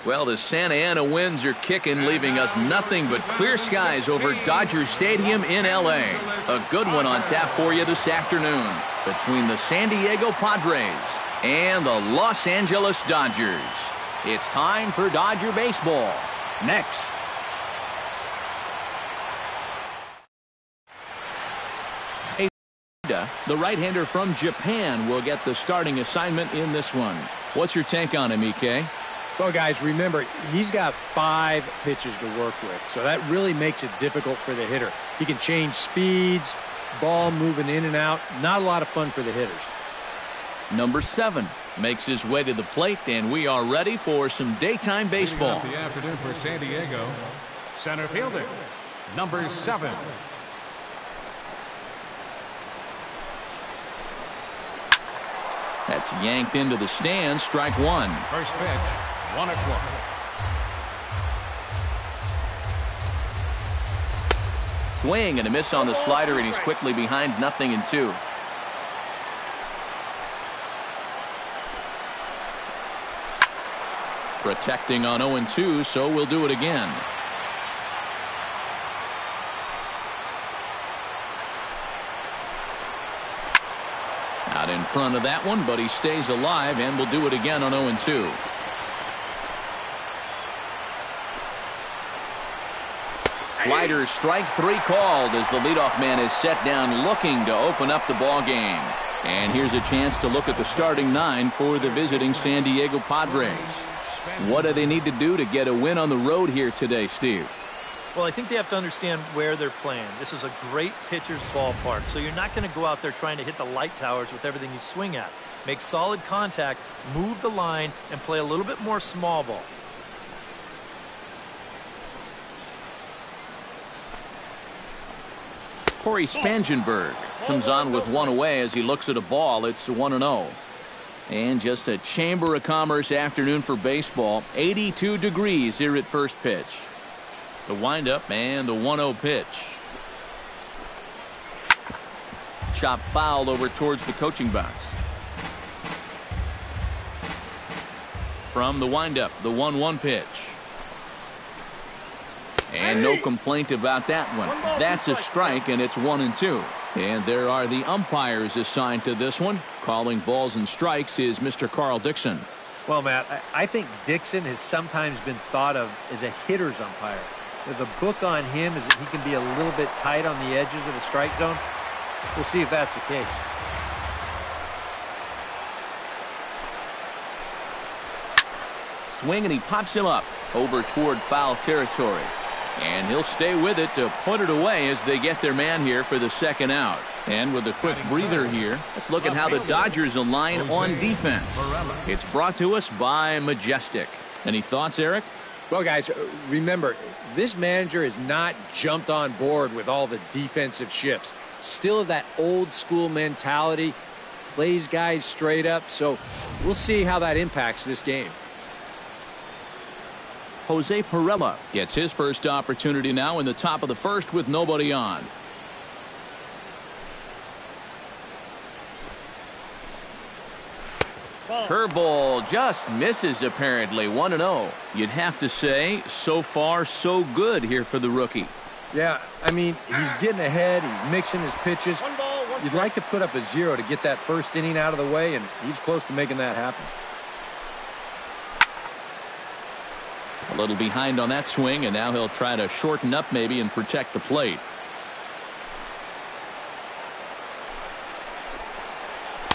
Well, the Santa Ana winds are kicking, leaving us nothing but clear skies over Dodger Stadium in L.A. A good one on tap for you this afternoon between the San Diego Padres and the Los Angeles Dodgers. It's time for Dodger baseball. Next. The right-hander from Japan will get the starting assignment in this one. What's your take on him, EK? Well, guys, remember, he's got 5 pitches to work with, so that really makes it difficult for the hitter. He can change speeds, ball moving in and out. Not a lot of fun for the hitters. Number 7 makes his way to the plate, and we are ready for some daytime baseball. The afternoon for San Diego, center fielder, number 7. That's yanked into the stands. Strike 1. First pitch, 1-1. Swing and a miss on the slider, and he's quickly behind 0-2. Protecting on 0-2, so we'll do it again. Out in front of that one, but he stays alive, and we'll do it again on 0-2. Slider, strike 3 called as the leadoff man is set down looking to open up the ball game. And here's a chance to look at the starting 9 for the visiting San Diego Padres. What do they need to do to get a win on the road here today, Steve? Well, I think they have to understand where they're playing. This is a great pitcher's ballpark, so you're not going to go out there trying to hit the light towers with everything you swing at. Make solid contact, move the line, and play a little bit more small ball. Corey Spangenberg comes on with 1 away as he looks at a ball. It's 1-0. And just a Chamber of Commerce afternoon for baseball. 82 degrees here at first pitch. The windup and the 1-0 pitch. Chop fouled over towards the coaching box. From the windup, the 1-1 pitch. And no complaint about that one. That's a strike, and it's 1-2. And there are the umpires assigned to this one. Calling balls and strikes is Mr. Carl Dixon. Well, Matt, I think Dixon has sometimes been thought of as a hitter's umpire. The book on him is that he can be a little bit tight on the edges of the strike zone. We'll see if that's the case. Swing, and he pops him up over toward foul territory. And he'll stay with it to put it away as they get their man here for the second out. And with a quick breather here, let's look at how the Dodgers align on defense. It's brought to us by Majestic. Any thoughts, Eric? Well, guys, remember, this manager has not jumped on board with all the defensive shifts. Still that old school mentality, plays guys straight up. So we'll see how that impacts this game. Jose Pirela gets his first opportunity now in the top of the first with nobody on. Curveball just misses apparently. 1-0. You'd have to say so far so good here for the rookie. Yeah, I mean, he's getting ahead. He's mixing his pitches. You'd like to put up a 0 to get that first inning out of the way, and he's close to making that happen. A little behind on that swing, and now he'll try to shorten up maybe and protect the plate.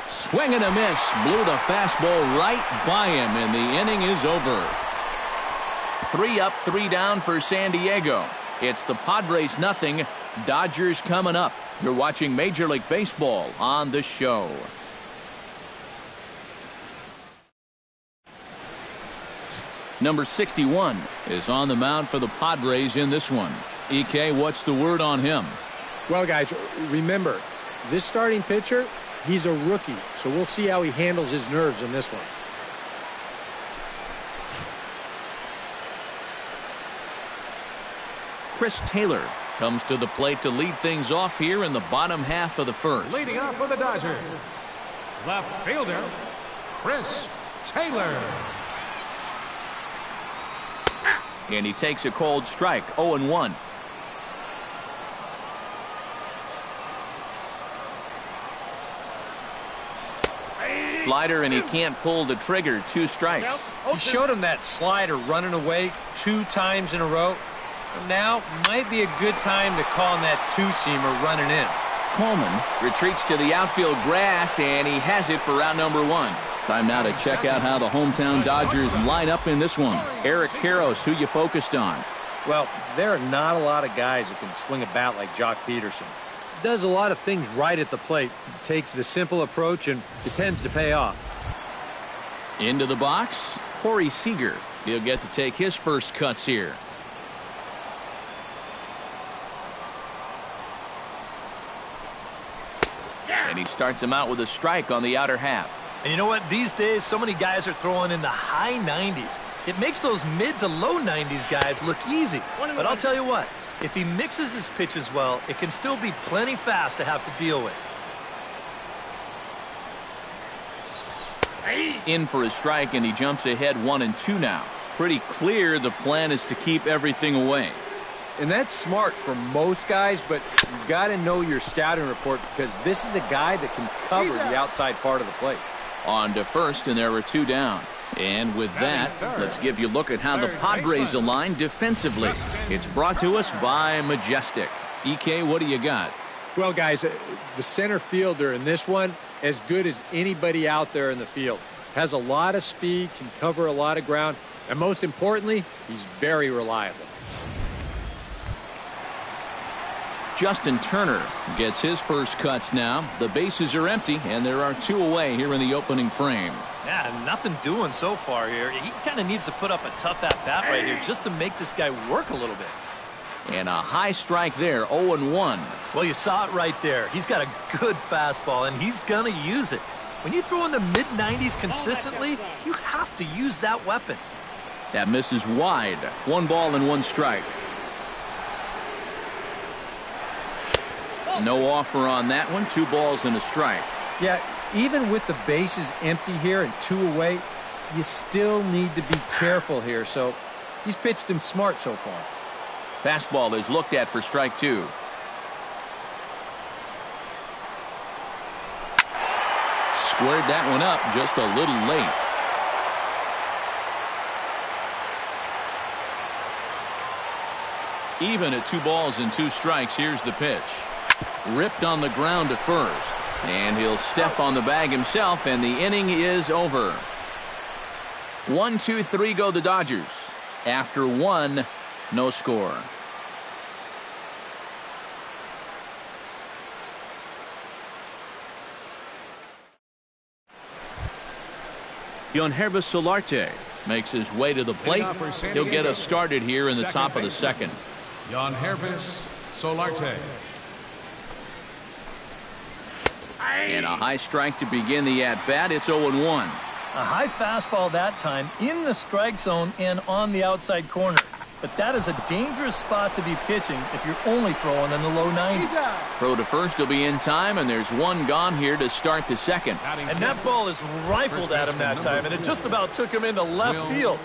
Swing and a miss. Blew the fastball right by him, and the inning is over. 3 up, 3 down for San Diego. It's the Padres 0, Dodgers coming up. You're watching Major League Baseball on the show. Number 61 is on the mound for the Padres in this one. EK, what's the word on him? Well, guys, remember, this starting pitcher, he's a rookie, so we'll see how he handles his nerves in this one. Chris Taylor comes to the plate to lead things off here in the bottom half of the first. Leading off for the Dodgers, left fielder, Chris Taylor. And he takes a cold strike, 0-1. Slider, and he can't pull the trigger. 2 strikes. He showed him that slider running away 2 times in a row. Now might be a good time to call him that 2-seamer running in. Coleman retreats to the outfield grass, and he has it for out number 1. Time now to check out how the hometown Dodgers line up in this one. Eric Karros, who you focused on? Well, there are not a lot of guys that can swing a bat like Jock Peterson. Does a lot of things right at the plate. Takes the simple approach, and it tends to pay off. Into the box, Corey Seager. He'll get to take his first cuts here. And he starts him out with a strike on the outer half. And you know what? These days, so many guys are throwing in the high 90s. It makes those mid to low 90s guys look easy. But I'll tell you what, if he mixes his pitches well, it can still be plenty fast to have to deal with. In for a strike, and he jumps ahead 1-2 now. Pretty clear the plan is to keep everything away. And that's smart for most guys, but you've got to know your scouting report because this is a guy that can cover the outside part of the plate. On to first, and there were 2 down. And with that, let's give you a look at how the Padres align defensively. It's brought to us by Majestic. EK, what do you got? Well, guys, the center fielder in this one, as good as anybody out there in the field. Has a lot of speed, can cover a lot of ground, and most importantly, he's very reliable. Justin Turner gets his first cuts now. The bases are empty, and there are 2 away here in the opening frame. Yeah, nothing doing so far here. He kind of needs to put up a tough at-bat right here just to make this guy work a little bit. And a high strike there, 0-1. Well, you saw it right there. He's got a good fastball, and he's going to use it. When you throw in the mid-90s consistently, you have to use that weapon. That misses wide. 1 ball and 1 strike. No offer on that one. 2 balls and a strike. Yeah, even with the bases empty here and 2 away, you still need to be careful here. So he's pitched him smart so far. Fastball is looked at for strike 2. Squared that one up just a little late. Even at 2 balls and 2 strikes, here's the pitch. Ripped on the ground to first. And he'll step on the bag himself, and the inning is over. 1-2-3 go the Dodgers. After 1, no score. Yonhervis Solarte makes his way to the plate. He'll get us started here in the top of the second. Yonhervis Solarte. And a high strike to begin the at-bat. It's 0-1. A high fastball that time in the strike zone and on the outside corner. But that is a dangerous spot to be pitching if you're only throwing in the low 90s. Throw to first will be in time, and there's 1 gone here to start the second. And that ball is rifled at him that time, and it just about took him into left field.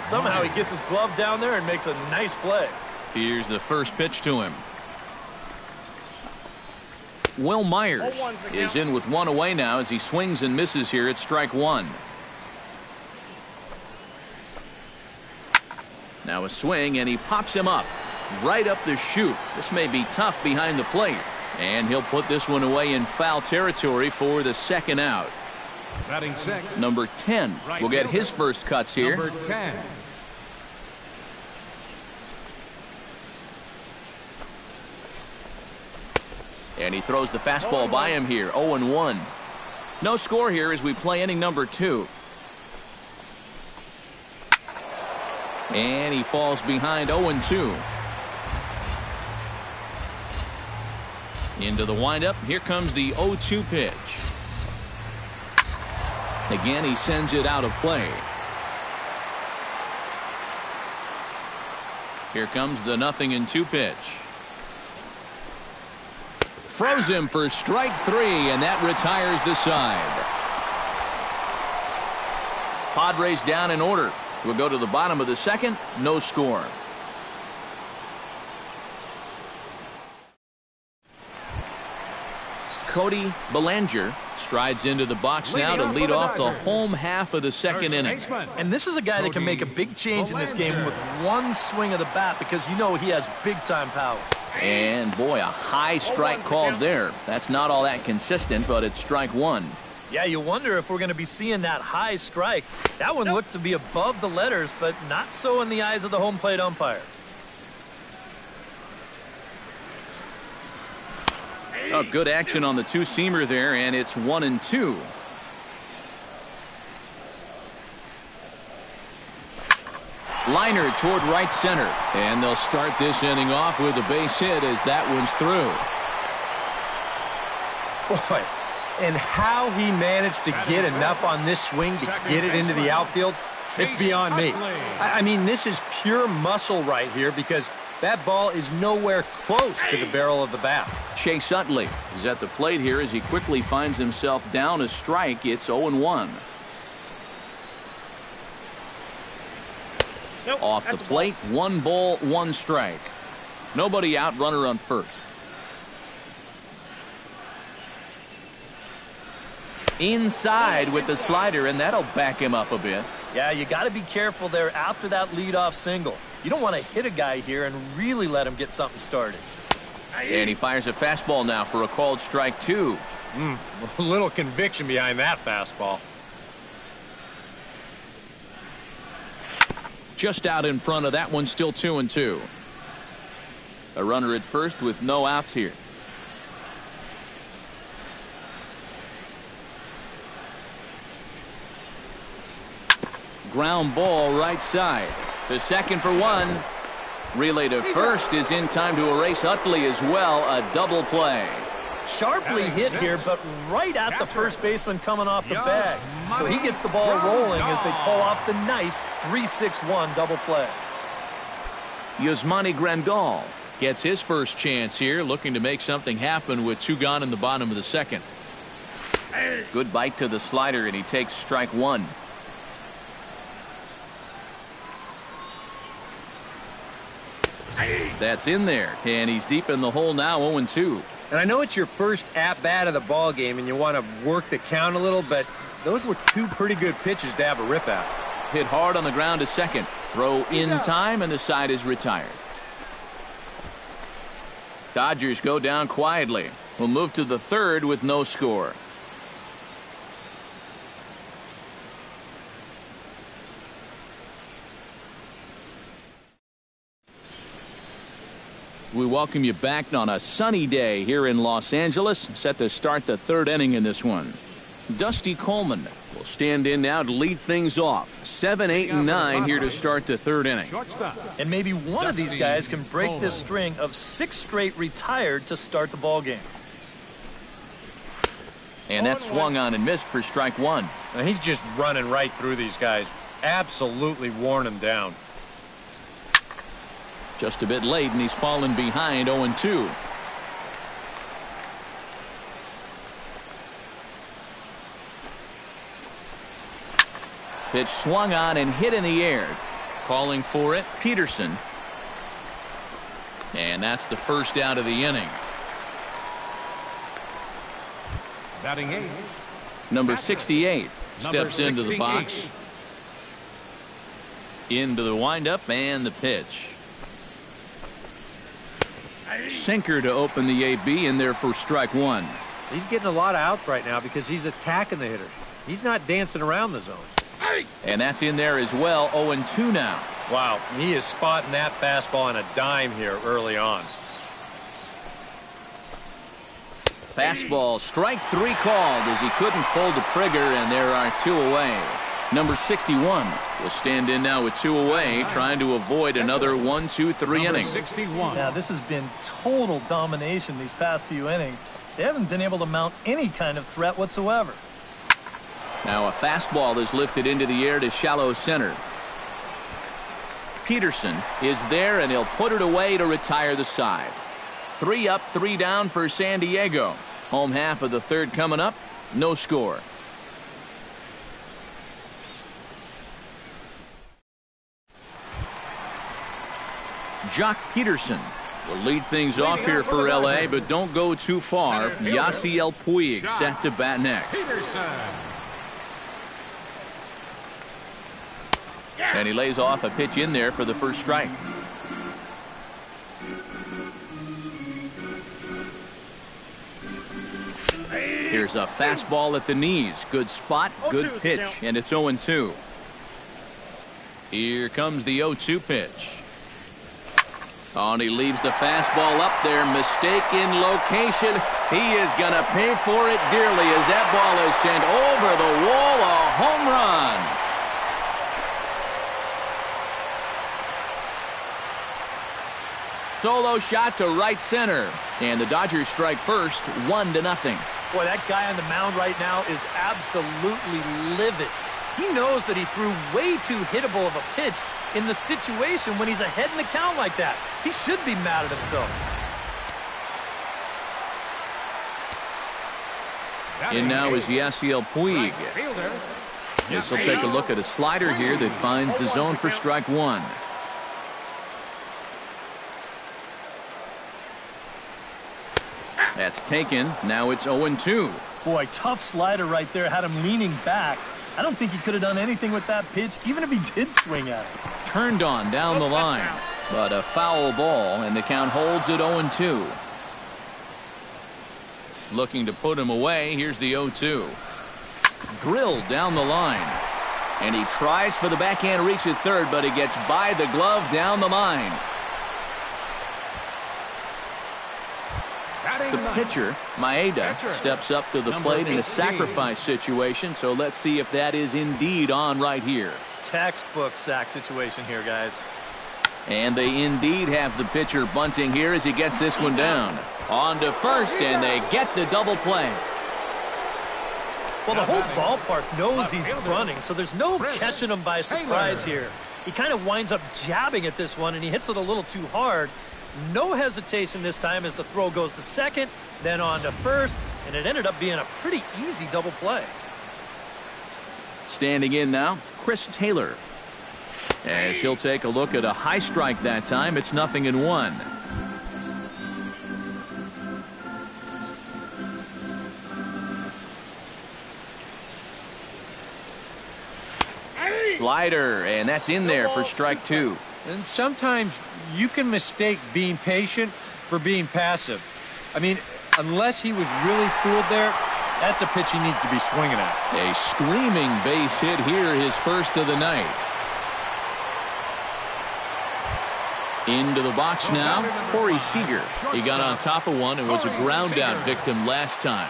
Somehow he gets his glove down there and makes a nice play. Here's the first pitch to him. Will Myers is in with 1 away now as he swings and misses here at strike 1. Now a swing, and he pops him up right up the chute. This may be tough behind the plate, and he'll put this one away in foul territory for the second out. Batting 6. Number 10 will get his first cuts here. Number 10. And he throws the fastball by him here. 0-1. No score here as we play inning number 2. And he falls behind 0-2. Into the windup. Here comes the 0-2 pitch. Again, he sends it out of play. Here comes the 0-2 pitch. Froze him for strike 3, and that retires the side. Padres down in order. We'll go to the bottom of the second. No score. Cody Bellinger strides into the box now to lead off the home half of the second inning. And this is a guy that can make a big change in this game with one swing of the bat, because you know he has big-time power. And, boy, a high strike called there. That's not all that consistent, but it's strike one. Yeah, you wonder if we're going to be seeing that high strike. That one looked to be above the letters, but not so in the eyes of the home plate umpire. Oh, good action on the two-seamer there, and it's 1-2. Liner toward right center, and they'll start this inning off with a base hit as that one's through. Boy, and how he managed to get enough on this swing to get it into the outfield, it's beyond me. I mean, this is pure muscle right here, because that ball is nowhere close to the barrel of the bat. Chase Utley is at the plate here as he quickly finds himself down a strike. It's 0-1. Off the plate, 1 ball, 1 strike. Nobody out, runner on first. Inside with the slider, and that'll back him up a bit. Yeah, you got to be careful there after that leadoff single. You don't want to hit a guy here and really let him get something started. And he fires a fastball now for a called strike 2. A little conviction behind that fastball. Just out in front of that one, still 2-2. A runner at first with no outs here. Ground ball right side. To second for 1. Relay to first is in time to erase Utley as well. A double play. Sharply hit here, but right at the first baseman coming off the bag. So he gets the ball rolling as they pull off the nice 3-6-1 double play. Yasmani Grandal gets his first chance here, looking to make something happen with 2 gone in the bottom of the second. Good bite to the slider, and he takes strike 1. That's in there, and he's deep in the hole now, 0-2. And I know it's your first at-bat of the ball game and you want to work the count a little, but those were 2 pretty good pitches to have a rip at. Hit hard on the ground to second. Throw in time, and the side is retired. Dodgers go down quietly. We'll move to the third with no score. We welcome you back on a sunny day here in Los Angeles, set to start the third inning in this one. Dusty Coleman will stand in now to lead things off. 7, 8, and 9 here to start the third inning. And maybe one of these guys can break this string of 6 straight retired to start the ball game. And that swung on and missed for strike 1. Now he's just running right through these guys. Absolutely worn them down. Just a bit late, and he's fallen behind 0-2. Pitch swung on and hit in the air. Calling for it, Peterson. And that's the first out of the inning. Batting 8. Number 68 steps into the box. Into the windup and the pitch. Sinker to open the AB in there for strike 1. He's getting a lot of outs right now because he's attacking the hitters. He's not dancing around the zone. And that's in there as well. 0-2 now. Wow, he is spotting that fastball on a dime here early on. Fastball, strike 3 called as he couldn't pull the trigger, and there are 2 away. Number 61 will stand in now with 2 away, trying to avoid another 1-2-3 inning. 61. Now, this has been total domination these past few innings. They haven't been able to mount any kind of threat whatsoever. Now a fastball is lifted into the air to shallow center. Peterson is there, and he'll put it away to retire the side. 3 up, 3 down for San Diego. Home half of the third coming up. No score. Jock Peterson will lead things off here for L.A., but don't go too far. Yasiel Puig set to bat next. And he lays off a pitch in there for the first strike. Here's a fastball at the knees. Good spot, good pitch, and it's 0-2. Here comes the 0-2 pitch. Oh, and he leaves the fastball up there. Mistaken location. He is going to pay for it dearly as that ball is sent over the wall. A home run. Solo shot to right center. And the Dodgers strike first, 1-0. Boy, that guy on the mound right now is absolutely livid. He knows that he threw way too hittable of a pitch in the situation when he's ahead in the count like that. He should be mad at himself. And now is Yasiel Puig. Yes, he'll take a look at a slider here that finds the zone for strike one. That's taken. Now it's 0-2. Boy, tough slider right there. Had him leaning back. I don't think he could have done anything with that pitch, even if he did swing at it. Turned on down the line, but a foul ball, and the count holds at 0-2. Looking to put him away. Here's the 0-2. Drilled down the line, and he tries for the backhand reach at third, but he gets by the glove down the line. The pitcher, Maeda, steps up to the plate in a sacrifice situation, so let's see if that is indeed on right here. Textbook sack situation here, guys. And they indeed have the pitcher bunting here as he gets this one down. On to first, and they get the double play. Well, the whole ballpark knows he's running, so there's no catching him by surprise here. He kind of winds up jabbing at this one, and he hits it a little too hard. No hesitation this time as the throw goes to second, then on to first, and it ended up being a pretty easy double play. Standing in now, Chris Taylor. As he'll take a look at a high strike that time, it's 0-1. Slider, and that's in there for strike two. And sometimes you can mistake being patient for being passive. I mean, unless he was really fooled there, that's a pitch he needs to be swinging at. A screaming base hit here, his first of the night. Into the box now, Corey Seager. He got on top of one and was a ground out victim last time.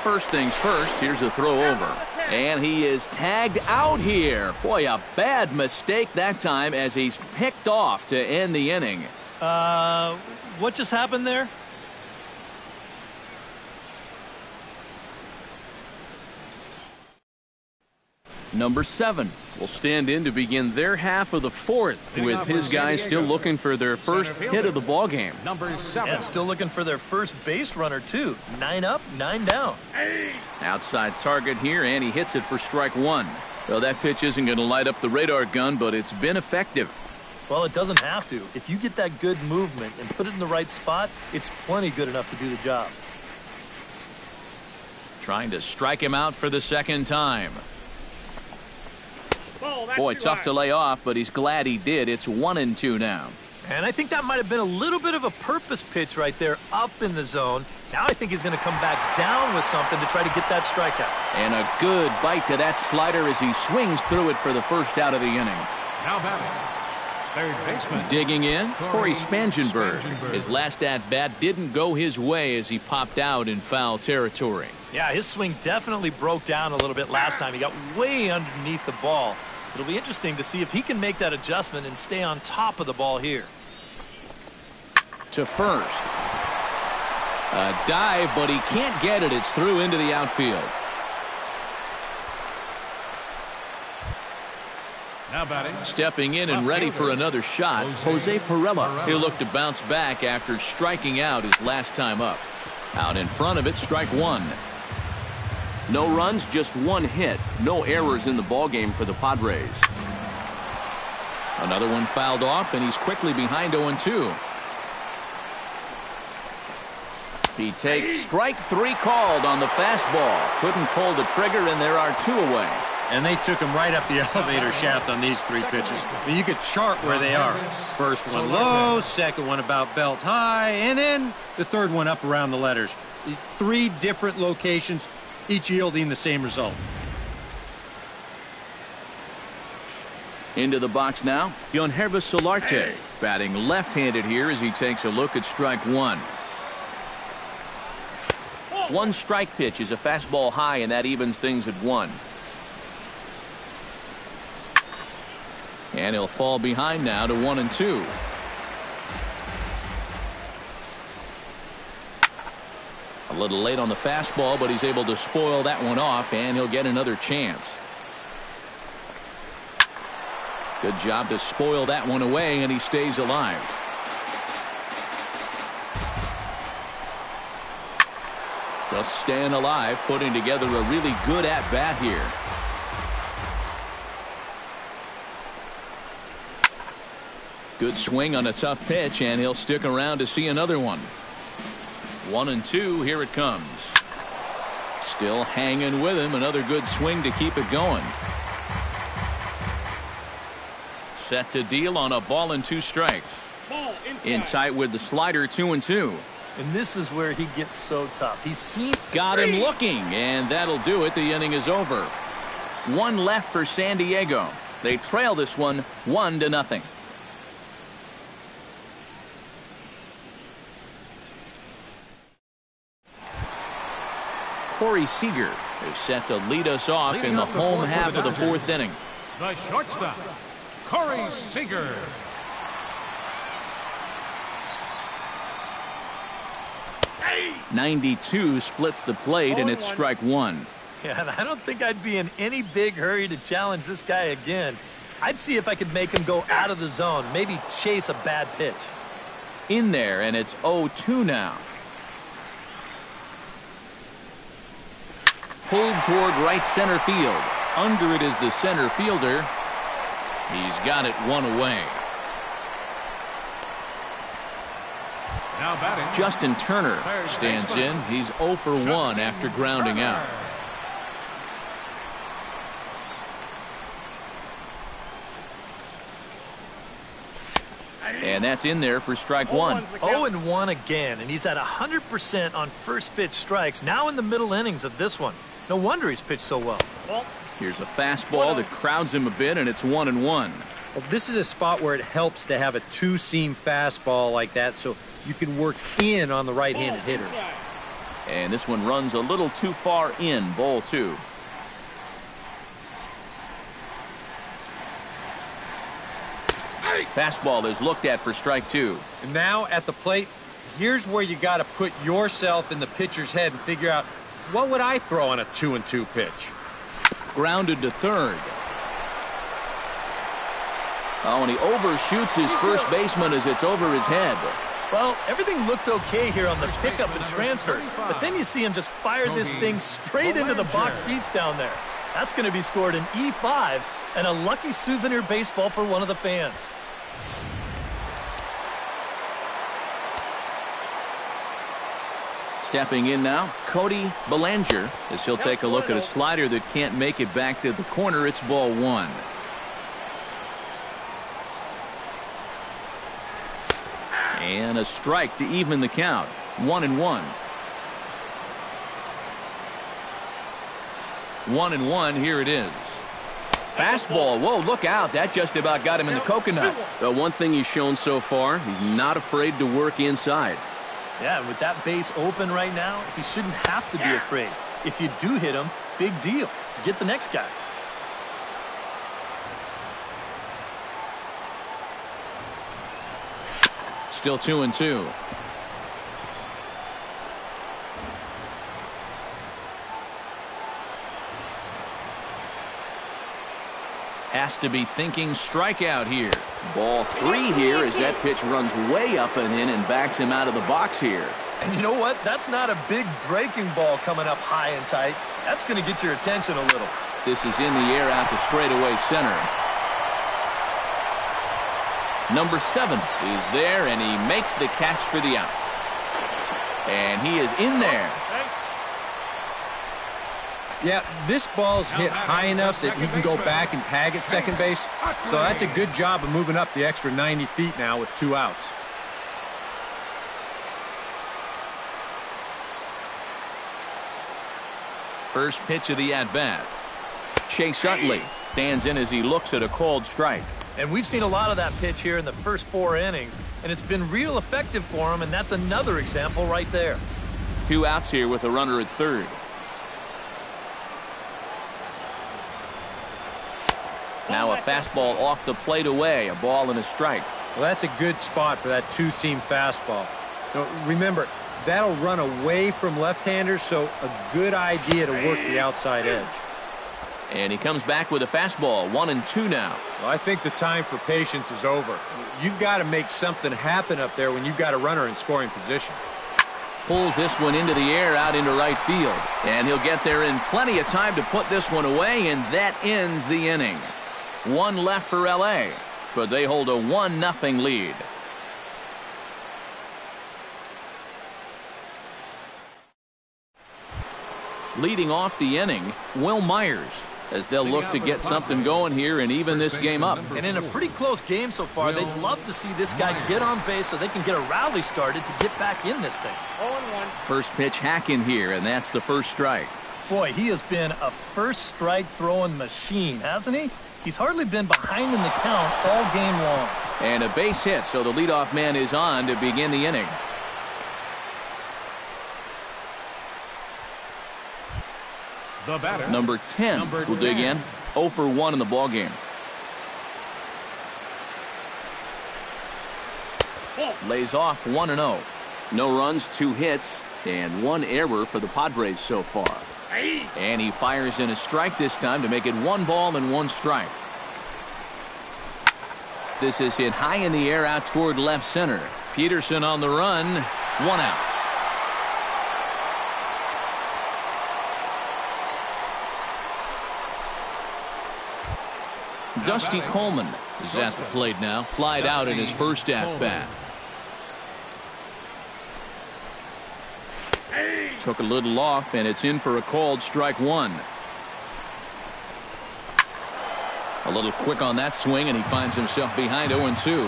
First things first, here's a throw over. And he is tagged out here. Boy, a bad mistake that time as he's picked off to end the inning. What just happened there? Number 7 will stand in to begin their half of the fourth, with his guys still looking for their first hit of the ballgame. Number 7. And still looking for their first base runner, too. 9 up, 9 down. Outside target here, and he hits it for strike one. Well, that pitch isn't going to light up the radar gun, but it's been effective. Well, it doesn't have to. If you get that good movement and put it in the right spot, it's plenty good enough to do the job. Trying to strike him out for the second time. Boy, tough to lay off, but he's glad he did. It's 1-2 now. And I think that might have been a little bit of a purpose pitch right there up in the zone. Now I think he's going to come back down with something to try to get that strikeout. And a good bite to that slider as he swings through it for the first out of the inning. Now batting, third baseman. Digging in, Corey Spangenberg. His last at-bat didn't go his way as he popped out in foul territory. Yeah, his swing definitely broke down a little bit last time. He got way underneath the ball. It'll be interesting to see if he can make that adjustment and stay on top of the ball here. To first. A dive, but he can't get it. It's through into the outfield. Now batting. Stepping in and ready for another shot, Jose Pirela. He'll look to bounce back after striking out his last time up. Out in front of it, strike one. No runs, just one hit. No errors in the ballgame for the Padres. Another one fouled off, and he's quickly behind 0-2. He takes strike 3 called on the fastball. Couldn't pull the trigger, and there are 2 away. And they took him right up the elevator shaft on these 3 pitches. I mean, you could chart where they are. First one low, second one about belt high, and then the third one up around the letters. 3 different locations, each yielding the same result. Into the box now, Yonhervis Solarte, batting left-handed here as he takes a look at strike 1. 1 strike pitch is a fastball high, and that evens things at 1. And he'll fall behind now to 1-2. A little late on the fastball, but he's able to spoil that one off, and he'll get another chance. Good job to spoil that one away, and he stays alive. Just staying alive, putting together a really good at-bat here. Good swing on a tough pitch, and he'll stick around to see another one. 1-2, here it comes. Still hanging with him. Another good swing to keep it going. Set to deal on a ball and 2 strikes. In tight with the slider, 2-2. And this is where he gets so tough. He's seen. Got him looking, and that'll do it. The inning is over. 1 left for San Diego. They trail this one 1-0. Corey Seager is set to lead us off in the home half of the 4th inning. The shortstop, Corey Seager. .92 splits the plate, and it's strike 1. Yeah, and I don't think I'd be in any big hurry to challenge this guy again. I'd see if I could make him go out of the zone, maybe chase a bad pitch. In there, and it's 0-2 now. Pulled toward right center field. Under it is the center fielder. He's got it 1 away. Now batting, Justin Turner stands in. He's 0 for 1 after grounding out. And that's in there for strike 1. 0-1 again, and he's at 100% on first pitch strikes, now in the middle innings of this one. No wonder he's pitched so well. Here's a fastball that crowds him a bit, and it's 1-1. Well, this is a spot where it helps to have a 2-seam fastball like that, so you can work in on the right-handed hitters. And this one runs a little too far in, ball 2. Fastball is looked at for strike 2. And now at the plate, here's where you got to put yourself in the pitcher's head and figure out, what would I throw on a 2-2 pitch? Grounded to third. Oh, and he overshoots his first baseman as it's over his head. Well, everything looked okay here on the pickup and transfer, but then you see him just fire this thing straight into the box seats down there. That's going to be scored in E5 and a lucky souvenir baseball for one of the fans. Stepping in now, Cody Bellinger, as he'll take a look at a slider that can't make it back to the corner. It's ball 1. And a strike to even the count. 1-1. 1-1, here it is. Fastball, whoa, look out. That just about got him in the coconut. The one thing he's shown so far, he's not afraid to work inside. Yeah, with that base open right now, he shouldn't have to be afraid. If you do hit him, big deal. Get the next guy. Still 2-2. Has to be thinking strikeout here. Ball 3 here as that pitch runs way up and in and backs him out of the box here. And you know what? That's not a big breaking ball coming up high and tight. That's going to get your attention a little. This is in the air out to straightaway center. Number 7 is there, and he makes the catch for the out. And he is in there. Yeah, this ball's hit high enough that he can go back and tag at second base. So that's a good job of moving up the extra 90 feet now with 2 outs. First pitch of the at-bat. Chase Utley stands in as he looks at a called strike. And we've seen a lot of that pitch here in the first 4 innings, and it's been real effective for him, and that's another example right there. 2 outs here with a runner at third. Now a fastball off the plate away, a ball and a strike. Well, that's a good spot for that two-seam fastball. Now, remember, that'll run away from left-handers, so a good idea to work the outside edge. And he comes back with a fastball, 1-2 now. Well, I think the time for patience is over. You've got to make something happen up there when you've got a runner in scoring position. Pulls this one into the air out into right field. And he'll get there in plenty of time to put this one away, and that ends the inning. 1 left for L.A., but they hold a 1-0 lead. Leading off the inning, Will Myers, as they'll look to get something going here and even this game up. And in a pretty close game so far, they'd love to see this guy get on base so they can get a rally started to get back in this thing. 0-1. First pitch hack in here, and that's the first strike. Boy, he has been a first strike throwing machine, hasn't he? He's hardly been behind in the count all game long. And a base hit, so the leadoff man is on to begin the inning. The batter, Number 10 will dig in. 0 for 1 in the ballgame. Lays off 1-0. No runs, 2 hits, and 1 error for the Padres so far. And he fires in a strike this time to make it 1 ball and 1 strike. This is hit high in the air out toward left center. Peterson on the run. 1 out. Dusty Coleman is at the plate now. Flied out in his first at-bat. Took a little off, and it's in for a called strike 1. A little quick on that swing, and he finds himself behind 0-2.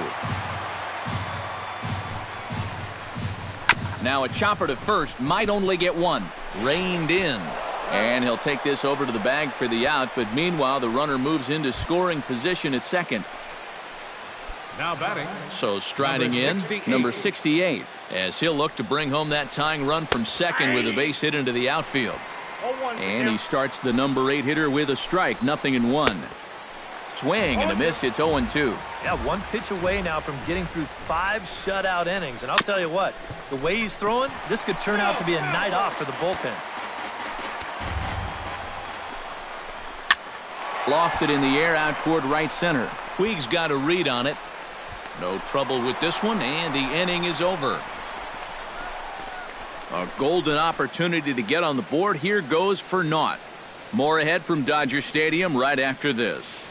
Now a chopper to first, might only get 1. Reined in. And he'll take this over to the bag for the out, but meanwhile the runner moves into scoring position at second. now batting. So striding in, number 68, as he'll look to bring home that tying run from second with a base hit into the outfield. And he starts the number 8 hitter with a strike, 0-1. Swing and a miss. It's 0-2. Yeah, 1 pitch away now from getting through 5 shutout innings. And I'll tell you what, the way he's throwing, this could turn out to be a night off for the bullpen. Lofted in the air out toward right center. Puig's got a read on it. No trouble with this one, and the inning is over. A golden opportunity to get on the board here goes for naught. More ahead from Dodger Stadium right after this.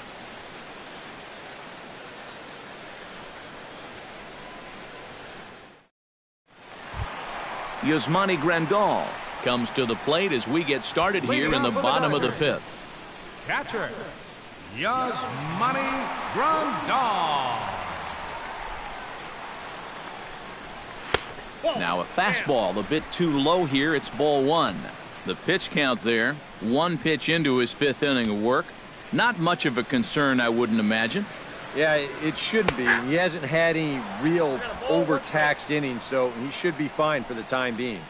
Yasmani Grandal comes to the plate as we get started here in the bottom of the 5th. Catcher, Yasmani Grandal. Now a fastball a bit too low here. It's ball 1. The pitch count there. 1 pitch into his 5th inning of work. Not much of a concern, I wouldn't imagine. Yeah, it shouldn't be. He hasn't had any real overtaxed innings, so he should be fine for the time being.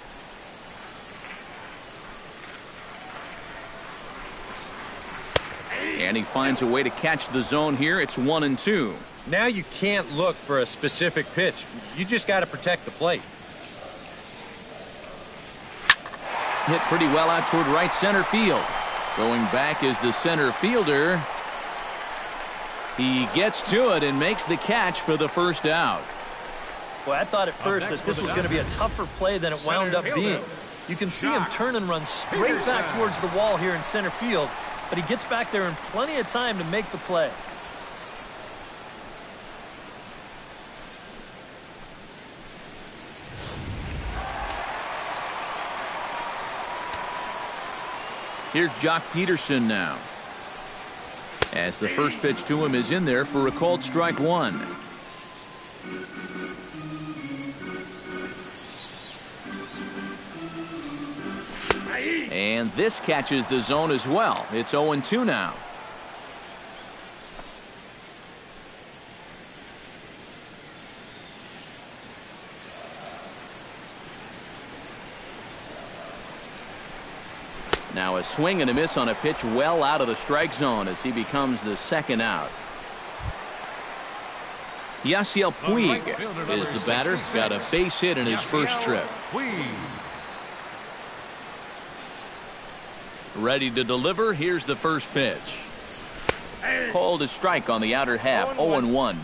And he finds a way to catch the zone here. It's 1-2. Now you can't look for a specific pitch. You just got to protect the plate. Hit pretty well out toward right center field. Going back is the center fielder. He gets to it and makes the catch for the first out. Well, I thought at first that this was going to be a tougher play than it wound up being. You can see him turn and run straight back towards the wall here in center field, but he gets back there in plenty of time to make the play. Here's Jock Peterson now. As the first pitch to him is in there for a called strike one. And this catches the zone as well. It's 0-2 now. Now a swing and a miss on a pitch well out of the strike zone as he becomes the second out. Yasiel Puig is the batter. Got a base hit in his first trip. Ready to deliver. Here's the first pitch. Called a strike on the outer half. 0-1.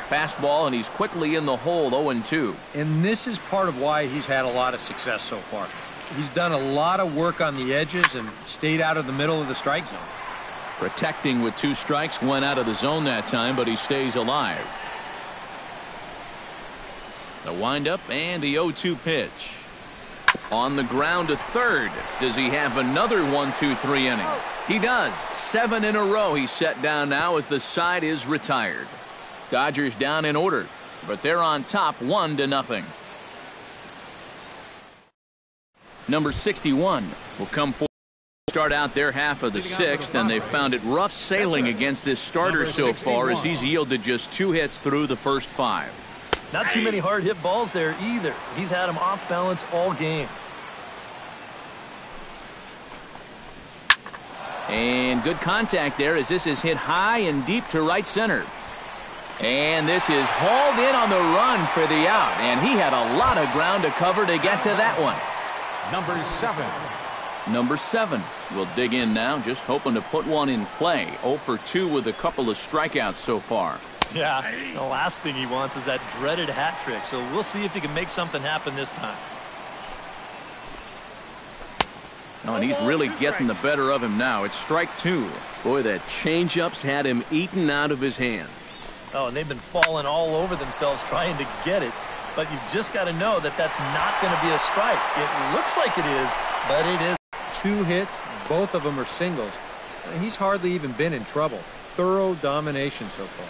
Fastball, and he's quickly in the hole. 0-2. And this is part of why he's had a lot of success so far. He's done a lot of work on the edges and stayed out of the middle of the strike zone. Protecting with 2 strikes. Went out of the zone that time, but he stays alive. The windup and the 0-2 pitch. On the ground to third. Does he have another 1-2-3 inning? He does. 7 in a row he's set down now as the side is retired. Dodgers down in order, but they're on top 1-0. Number 61 will come forward. Start out their half of the 6th, and they found it rough sailing against this starter so far as he's yielded just 2 hits through the first 5. Not too many hard hit balls there either. He's had them off balance all game. And good contact there as this is hit high and deep to right center. And this is hauled in on the run for the out. And he had a lot of ground to cover to get to that one. Number 7 will dig in now, just hoping to put one in play. 0 for 2 with a couple of strikeouts so far. Yeah, the last thing he wants is that dreaded hat trick. So we'll see if he can make something happen this time. Oh, and he's really getting the better of him now. It's strike 2. Boy, that changeup's had him eaten out of his hand. Oh, and they've been falling all over themselves trying to get it. But you've just got to know that that's not going to be a strike. It looks like it is, but it is. 2 hits, both of them are singles. He's hardly even been in trouble. Thorough domination so far.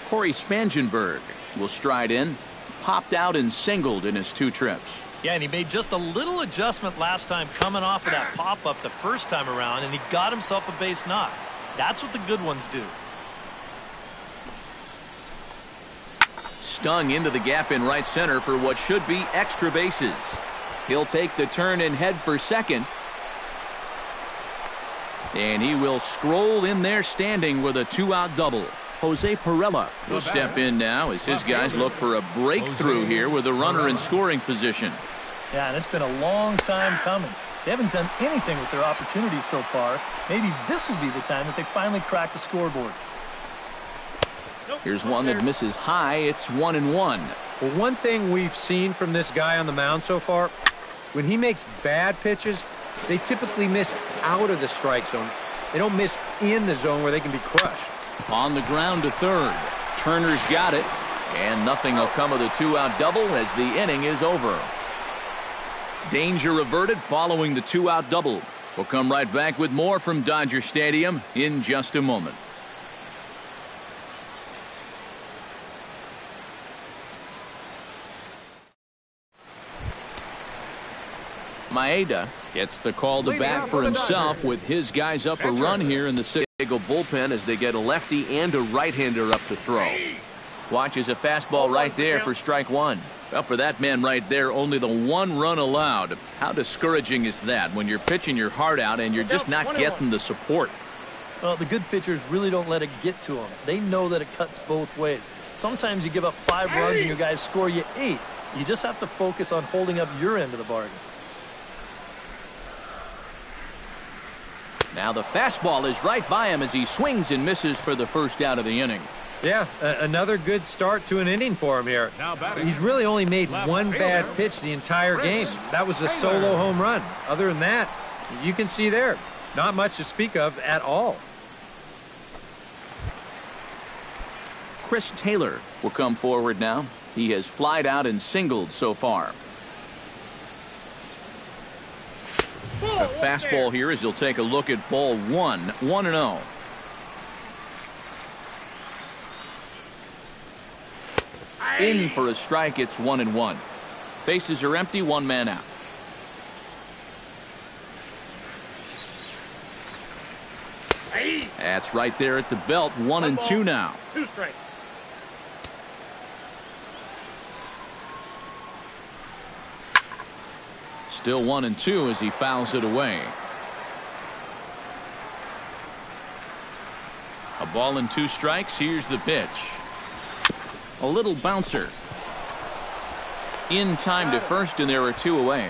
Corey Spangenberg will stride in. Popped out and singled in his 2 trips. Yeah, and he made just a little adjustment last time coming off of that pop-up the first time around, and he got himself a base knock. That's what the good ones do. Stung into the gap in right center for what should be extra bases. He'll take the turn and head for second. And he will stroll in there standing with a 2-out double. Jose Pirela will step in now as his guys look for a breakthrough here with a runner in scoring position. Yeah, and it's been a long time coming. They haven't done anything with their opportunities so far. Maybe this will be the time that they finally crack the scoreboard. Here's one that misses high. It's 1-1. Well, one thing we've seen from this guy on the mound so far, when he makes bad pitches, they typically miss out of the strike zone. They don't miss in the zone where they can be crushed. On the ground to third. Turner's got it. And nothing will come of the 2-out double as the inning is over. Danger averted following the 2-out double. We'll come right back with more from Dodger Stadium in just a moment. Maeda gets the call to bat for himself with his guys up a run here in the San Diego bullpen as they get a lefty and a right-hander up to throw. Watches a fastball right there for strike 1. Well, for that man right there, only the 1 run allowed. How discouraging is that when you're pitching your heart out and you're just not getting the support? Well, the good pitchers really don't let it get to them. They know that it cuts both ways. Sometimes you give up 5 runs and your guys score you 8. You just have to focus on holding up your end of the bargain. Now the fastball is right by him as he swings and misses for the first out of the inning. Yeah, another good start to an inning for him here. He's really only made 1 bad pitch the entire game. That was a solo home run. Other than that, you can see there, not much to speak of at all. Chris Taylor will come forward now. He has flied out and singled so far. A fastball here as you'll take a look at ball 1, 1-0. In for a strike, it's 1-1. Bases are empty, one man out. That's right there at the belt, 1-2 now. 2 strikes. Still 1-2 as he fouls it away. A ball and 2 strikes. Here's the pitch. A little bouncer. In time to first, and there are 2 away.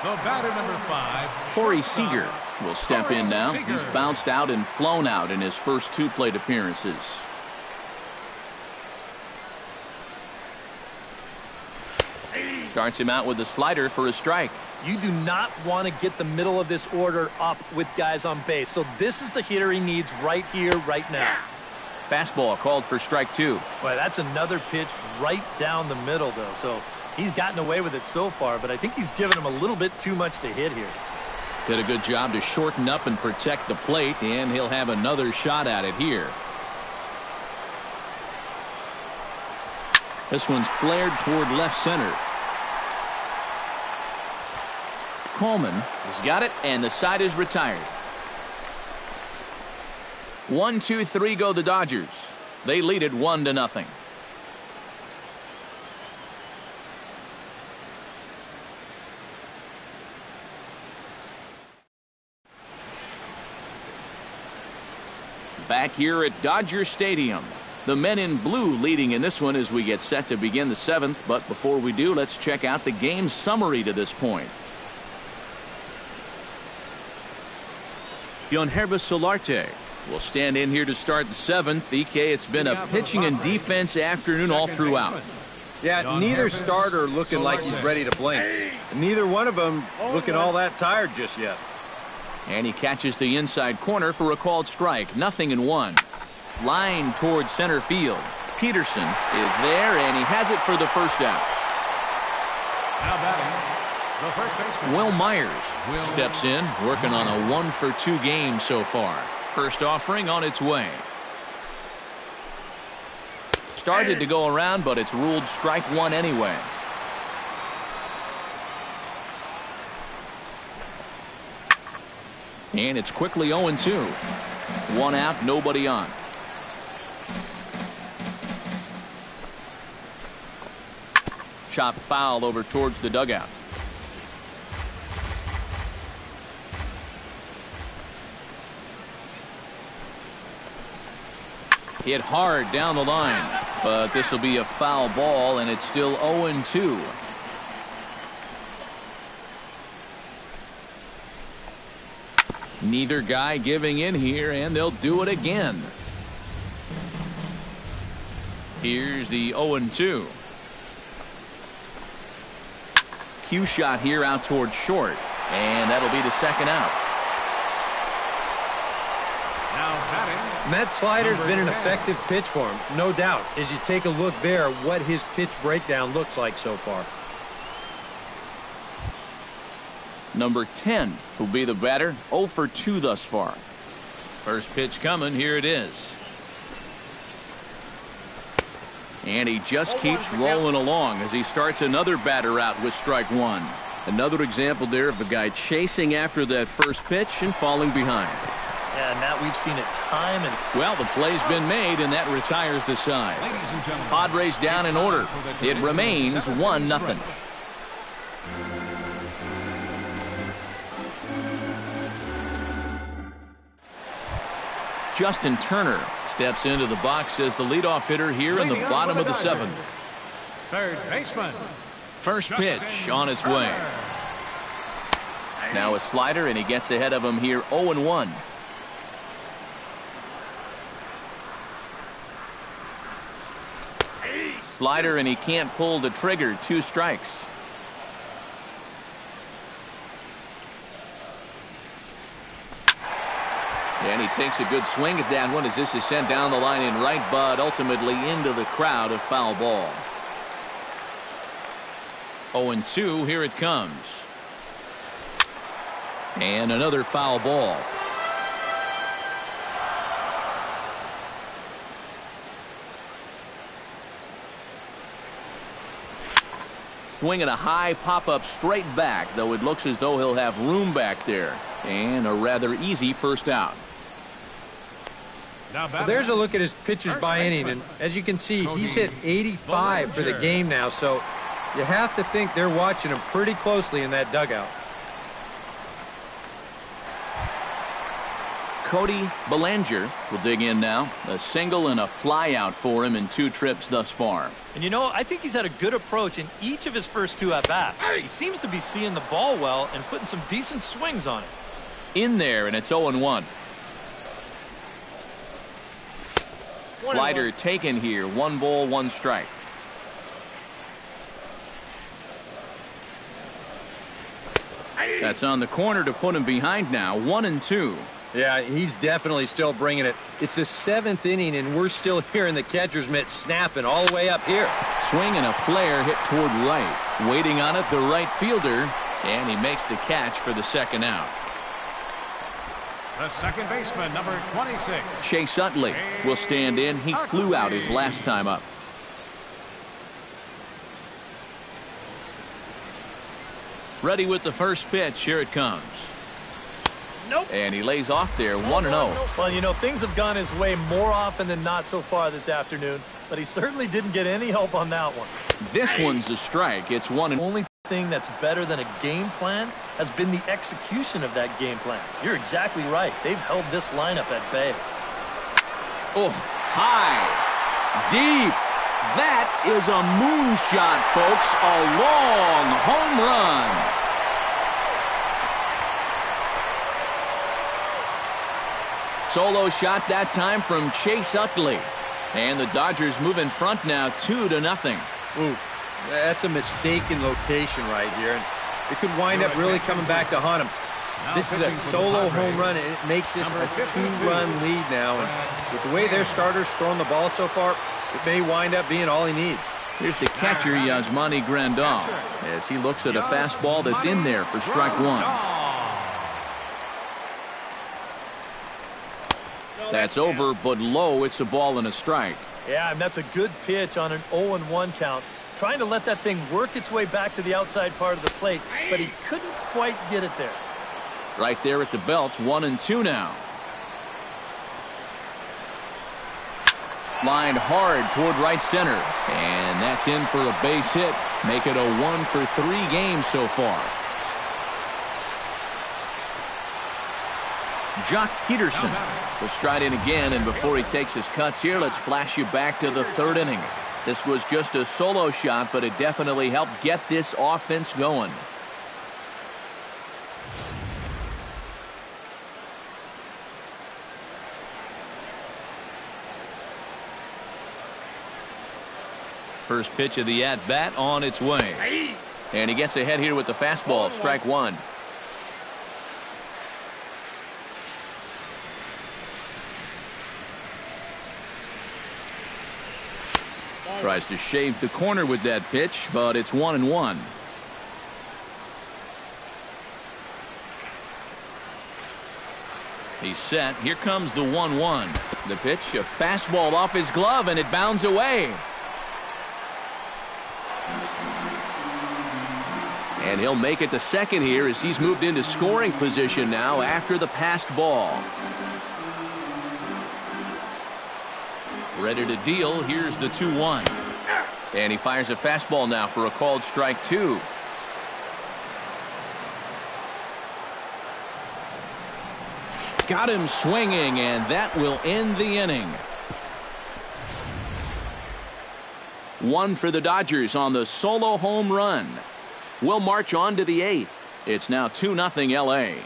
The batter, number 5. Corey Seager will step in now. He's bounced out and flown out in his first 2 plate appearances. Starts him out with a slider for a strike. You do not want to get the middle of this order up with guys on base. So this is the hitter he needs right here, right now. Fastball called for strike 2. Boy, that's another pitch right down the middle, though. So he's gotten away with it so far, but I think he's given him a little bit too much to hit here. Did a good job to shorten up and protect the plate, and he'll have another shot at it here. This one's flared toward left center. Coleman has got it, and the side is retired. 1, 2, 3 go the Dodgers. They lead it 1-0. Back here at Dodger Stadium. The men in blue leading in this one as we get set to begin the 7th. But before we do, let's check out the game summary to this point. Yonhervis Solarte will stand in here to start the 7th. EK, it's been a pitching and defense afternoon all throughout. Yeah, neither starter looking like he's ready to blink. And neither one of them looking all that tired just yet. And he catches the inside corner for a called strike. 0-1. Line towards center field. Peterson is there, and he has it for the first out. Now batting, the first baseman. Will Myers steps in, working on a 1-for-2 game so far. First offering on its way. Started to go around, but it's ruled strike 1 anyway. And it's quickly 0-2. 1 out, nobody on. Chop foul over towards the dugout. Hit hard down the line, but this will be a foul ball, and it's still 0-2. Neither guy giving in here, and they'll do it again. Here's the 0-2. Cue shot here out towards short, and that'll be the second out. Now batting. And that slider's been an effective pitch for him, no doubt. As you take a look there, what his pitch breakdown looks like so far. Number 10 will be the batter. 0-for-2 thus far. First pitch coming. Here it is. And he just keeps rolling along as he starts another batter out with strike 1. Another example there of a guy chasing after that first pitch and falling behind. Yeah, Matt, we've seen it time and... Well, the play's been made, and that retires the side. Ladies and gentlemen, Padres down in order. It remains 1-0. Justin Turner steps into the box as the leadoff hitter here in the bottom of the 7th. third baseman. First pitch on its way. Now a slider, and he gets ahead of him here. 0-1. Slider, and he can't pull the trigger. 2 strikes. And he takes a good swing at that one as this is sent down the line in right, but ultimately into the crowd, a foul ball. 0-2, here it comes. And another foul ball. Swinging a high pop-up straight back, though it looks as though he'll have room back there. And a rather easy first out. Well, there's a look at his pitches by inning, and as you can see, he's hit 85 for the game now, so you have to think they're watching him pretty closely in that dugout. Cody Bellinger will dig in now. A single and a fly out for him in 2 trips thus far. And you know, I think he's had a good approach in each of his first 2 at-bats. He seems to be seeing the ball well and putting some decent swings on it. In there, and it's 0-1. Slider taken here. 1 ball, 1 strike. That's on the corner to put him behind now. 1-2. Yeah, he's definitely still bringing it. It's the 7th inning, and we're still hearing the catcher's mitt snapping all the way up here. Swing and a flare hit toward right. Waiting on it, the right fielder, and he makes the catch for the second out. The second baseman, number 26. Chase Utley will stand in. He flew out his last time up. Ready with the first pitch. Here it comes. Nope. And he lays off there, 1-0. Well, you know, things have gone his way more often than not so far this afternoon, but he certainly didn't get any help on that one. This one's a strike. It's 1-0. The only thing that's better than a game plan has been the execution of that game plan. You're exactly right. They've held this lineup at bay. Oh, high, deep. That is a moonshot, folks. A long home run. Solo shot that time from Chase Utley. And the Dodgers move in front now 2-0. Ooh, that's a mistaken location right here. And it could wind up really coming back to haunt him. This is a solo home run, and it makes this a 2-run lead now. And with the way their starters throwing the ball so far, it may wind up being all he needs. Here's the catcher, Yasmani Grandal, as he looks at a fastball that's in there for strike 1. That's over, but low. It's a ball and a strike. Yeah, and that's a good pitch on an 0-1 count. Trying to let that thing work its way back to the outside part of the plate, but he couldn't quite get it there. Right there at the belt, 1-2 now. Lined hard toward right center. And that's in for a base hit. Make it a 1 for 3 games so far. Jock Peterson will stride in again, and before he takes his cuts here, let's flash you back to the 3rd inning. This was just a solo shot, but it definitely helped get this offense going. First pitch of the at-bat on its way. And he gets ahead here with the fastball, strike 1. Tries to shave the corner with that pitch, but it's 1-1. He's set. Here comes the 1-1. The pitch, a fastball off his glove, and it bounds away. And he'll make it to second here as he's moved into scoring position now after the passed ball. Ready to deal. Here's the 2-1. And he fires a fastball now for a called strike 2. Got him swinging, and that will end the inning. 1 for the Dodgers on the solo home run. We'll march on to the 8th. It's now 2-0 LA.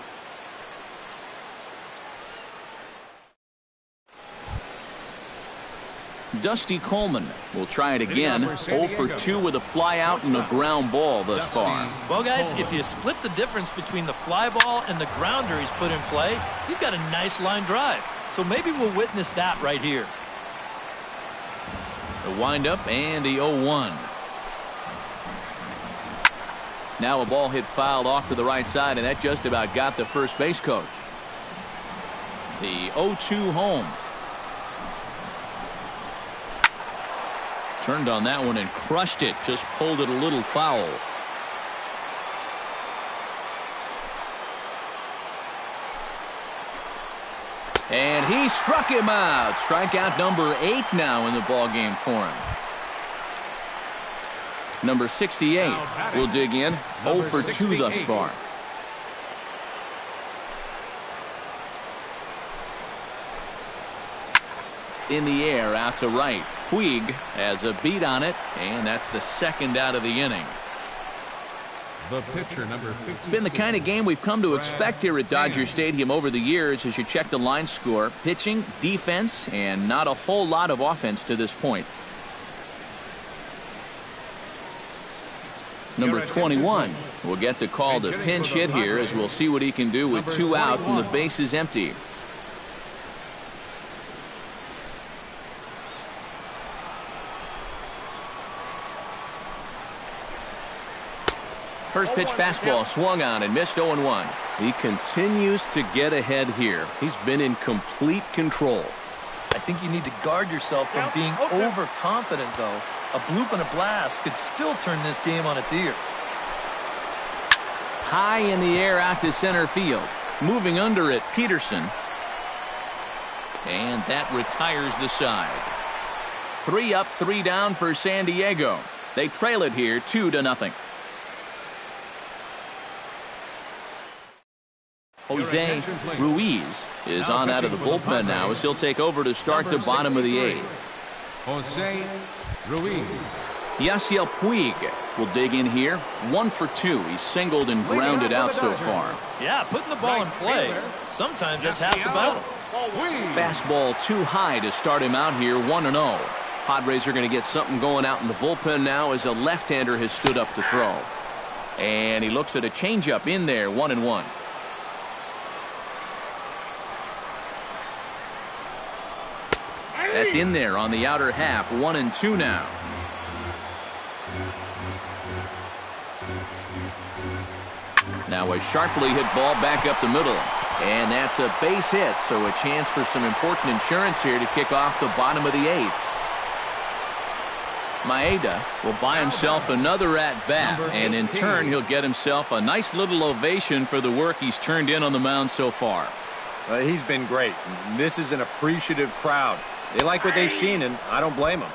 Dusty Coleman will try it again. 0 for 2 with a fly out and a ground ball thus far. Well, guys, if you split the difference between the fly ball and the grounder he's put in play, you've got a nice line drive. So maybe we'll witness that right here. The windup and the 0-1. Now a ball hit fouled off to the right side, and that just about got the first base coach. The 0-2 home. Turned on that one and crushed it. Just pulled it a little foul. And he struck him out. Strikeout number 8 now in the ballgame for him. Number 68 will dig in. 0 for 2 thus far. In the air, out to right. Puig has a beat on it, and that's the second out of the inning. The pitcher, number 50. It's been the kind of game we've come to expect here at Dodger Stadium over the years as you check the line score. Pitching, defense, and not a whole lot of offense to this point. Number 21 will get the call to pinch hit here as we'll see what he can do with 2 out and the base is empty. First pitch fastball swung on and missed 0-1. He continues to get ahead here. He's been in complete control. I think you need to guard yourself from being overconfident, though. A bloop and a blast could still turn this game on its ear. High in the air out to center field. Moving under it, Peterson. And that retires the side. 3 up, 3 down for San Diego. They trail it here 2-0. Jose Ruiz is on out of the bullpen now as he'll take over to start the bottom of the 8th. Jose Ruiz. Yasiel Puig will dig in here. 1 for 2. He's singled and grounded out so far. Yeah, putting the ball in play. Sometimes that's half the battle. Fastball too high to start him out here. 1-0. Padres are going to get something going out in the bullpen now as a left-hander has stood up to throw. And he looks at a changeup in there. 1-1. That's in there on the outer half. 1-2 now. Now a sharply hit ball back up the middle. And that's a base hit. So a chance for some important insurance here to kick off the bottom of the 8th. Maeda will buy himself another at-bat. And in turn, he'll get himself a nice little ovation for the work he's turned in on the mound so far. He's been great. This is an appreciative crowd. They like what they've seen, and I don't blame them.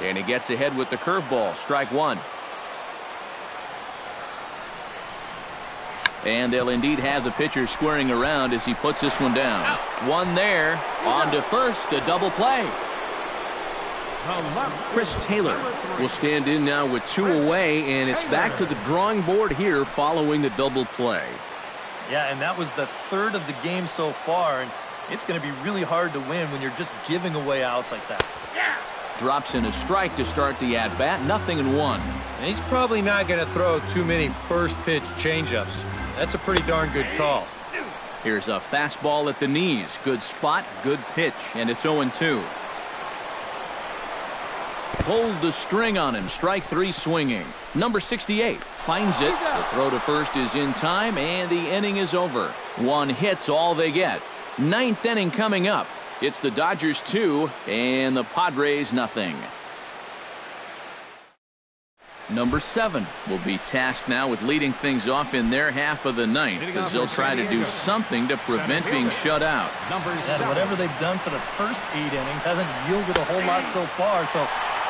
And he gets ahead with the curveball. Strike 1. And they'll indeed have the pitcher squaring around as he puts this one down. One there. On to first. A double play. Chris Taylor will stand in now with 2 away, and it's back to the drawing board here following the double play. Yeah, and that was the 3rd of the game so far, and it's going to be really hard to win when you're just giving away outs like that. Drops in a strike to start the at-bat. 0-1. And he's probably not going to throw too many first-pitch changeups. That's a pretty darn good call. Here's a fastball at the knees. Good spot, good pitch, and it's 0-2. Pulled the string on him. Strike 3 swinging. Number 68 finds it. The throw to first is in time, and the inning is over. 1 hit's all they get. 9th inning coming up. It's the Dodgers 2 and the Padres 0. Number 7 will be tasked now with leading things off in their half of the 9th as they'll try to do something to prevent being shut out. Yeah, whatever they've done for the first 8 innings hasn't yielded a whole lot so far, so